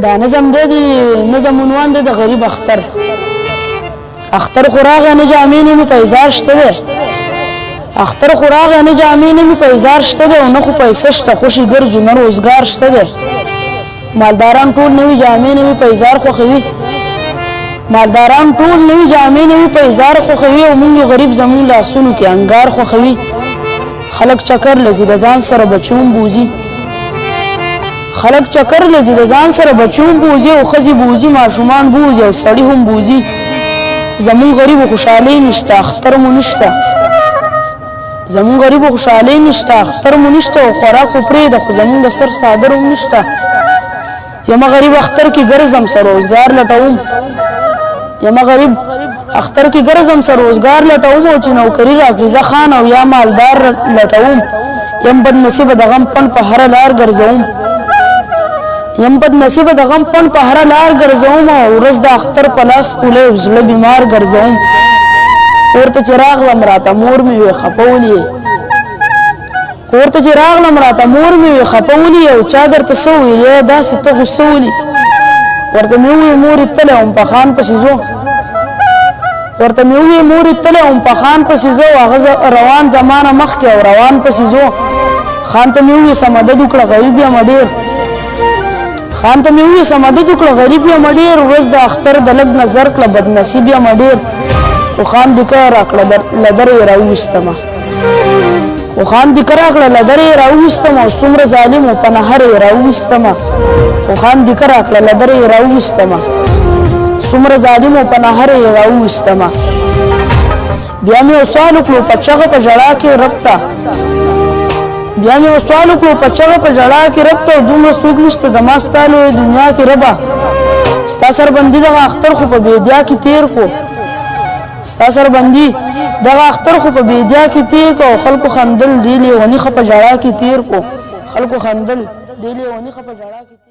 دا نظم دی نظم عنوان دی د غریب اختر. اختر خو راغی نه جامې نه مې په اظهار شته دی. اختر خو راغی نه جامې نه مې په اظهار شته دی او نه خو پیسه شته خوشي ګرځو نه روزګار شته دی. مالداران ټول نوي جامې نوي په اظهار خوښوي. مالداران ټول نوي جامې نوي په اظهار خوښوي او موږ غریب زموږ لاسونو کې انګار خوښوي. خلک چکر لځي د ځان سره بچوم بوزي. خلک چکر لځي د ځان سره بچوم بوزي او ښځې بوزي ماشومان بوزي او سړي هم بوزي. زموږ غریبو خوشحالۍ نشته اختر مو نشته. زموږ غریبو خوشحالۍ نشته اختر مو نشته او خوراک خو پرېږده خو زموږ د سر څادر هم نشته. یمه غریب اختر کې ګرځم سر روزګار لټوم. یمه غریب اختر کې ګرځم سر روزګار لټوم او چې نوکري راکړي زه خان او یا مالدار لټوم. یم بد نصیبه د غم پن په هره لار ګرځوم. یم بد نصیبه د غم پن په هره لار ګرځوم او ورځ د اختر په لاس پولی او زړه بیمار ګرځوم. کور ته چې راغلم راته مور مې وې خفه ولي. کور ته چې راغلم راته مور مې وې خفه ولي او چا درته څه وویل یا داسې ته غوسه ولي. ورته مې وویل مورې تللی وم په خان پسې ځو. ورته مې وویل مورې تللی وم په خان پسې ځو هغه روان زمانه مخکې او روان پسې ځو. خان ته مې وویل څه مدد وکړه غریب یم ډېر. خان ته مې وویل څه مدد وکړه غریب یم ډېر ورځ د اختر د لږ نظر کړه بدنصیب یم ډېر. خو خان دې که راکړه لدره یې راوویستمه. خو خان دې که راکړه لدره یې راوویستمه او څومره ظالم و په نهر یې راوویستمه. خو خان دې که راکړه لدره یې راوویستمه څومره ظالم و په نهر یې راوویستمه. بیا مې یو سوال وکړو په چغه په ژړا کې رب ته. بیا مې یو سوال وکړو په چغه په ژړا کې رب ته دومره څوک نشته د ما ستا لویې دنیا کې ربه. ستا سربندي دغه اختر خو په بیدیا کې تېر کو. ستا سربندي دغه اختر خو په بیدیا کې تیر کو. خلکو خندل دی لیوني ښه په ژړا کې تیر کو. خلکو خندل دی لیوني ښه په ژړا کې